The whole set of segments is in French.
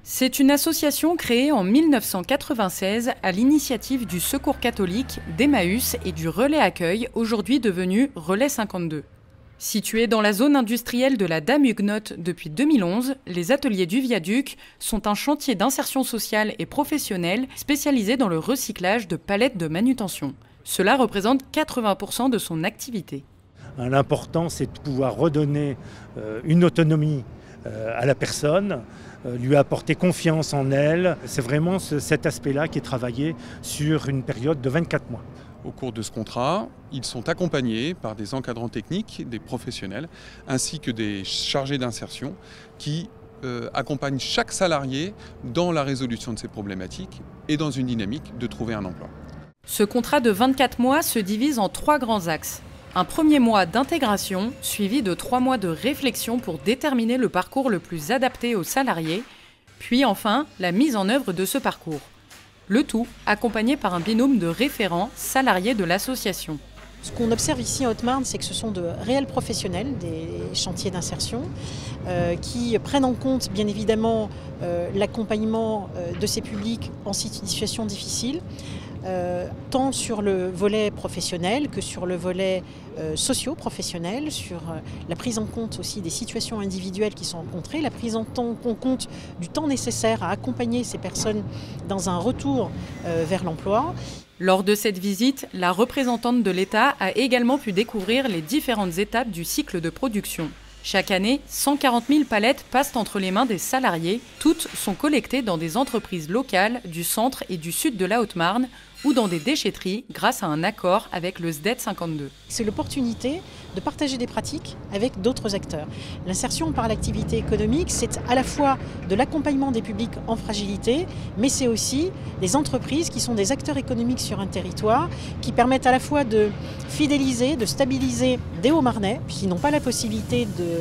C'est une association créée en 1996 à l'initiative du Secours catholique, d'Emmaüs et du Relais Accueil, aujourd'hui devenu Relais 52. Situés dans la zone industrielle de la Dame-Huguenote depuis 2011, les ateliers du Viaduc sont un chantier d'insertion sociale et professionnelle spécialisé dans le recyclage de palettes de manutention. Cela représente 80% de son activité. L'important, c'est de pouvoir redonner une autonomie à la personne, lui apporter confiance en elle. C'est vraiment cet aspect-là qui est travaillé sur une période de 24 mois. Au cours de ce contrat, ils sont accompagnés par des encadrants techniques, des professionnels, ainsi que des chargés d'insertion qui accompagnent chaque salarié dans la résolution de ces problématiques et dans une dynamique de trouver un emploi. Ce contrat de 24 mois se divise en 3 grands axes. Un premier mois d'intégration, suivi de 3 mois de réflexion pour déterminer le parcours le plus adapté aux salariés, puis enfin la mise en œuvre de ce parcours. Le tout accompagné par un binôme de référents salariés de l'association. Ce qu'on observe ici en Haute-Marne, c'est que ce sont de réels professionnels des chantiers d'insertion qui prennent en compte bien évidemment l'accompagnement de ces publics en situation difficile, tant sur le volet professionnel que sur le volet socio-professionnel, sur la prise en compte aussi des situations individuelles qui sont rencontrées, la prise en compte du temps nécessaire à accompagner ces personnes dans un retour vers l'emploi. Lors de cette visite, la représentante de l'État a également pu découvrir les différentes étapes du cycle de production. Chaque année, 140 000 palettes passent entre les mains des salariés. Toutes sont collectées dans des entreprises locales du centre et du sud de la Haute-Marne ou dans des déchetteries grâce à un accord avec le SDET 52. C'est l'opportunité de partager des pratiques avec d'autres acteurs. L'insertion par l'activité économique, c'est à la fois de l'accompagnement des publics en fragilité, mais c'est aussi des entreprises qui sont des acteurs économiques sur un territoire, qui permettent à la fois de fidéliser, de stabiliser des Hauts-Marnais, qui n'ont pas la possibilité de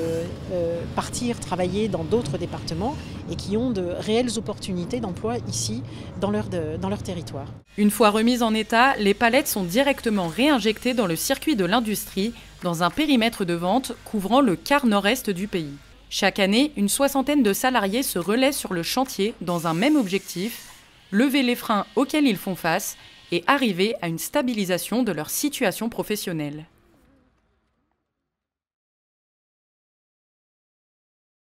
partir travailler dans d'autres départements et qui ont de réelles opportunités d'emploi ici, dans leur territoire. Une fois remises en état, les palettes sont directement réinjectées dans le circuit de l'industrie, dans un périmètre de vente couvrant le quart nord-est du pays. Chaque année, une soixantaine de salariés se relaient sur le chantier dans un même objectif, lever les freins auxquels ils font face et arriver à une stabilisation de leur situation professionnelle.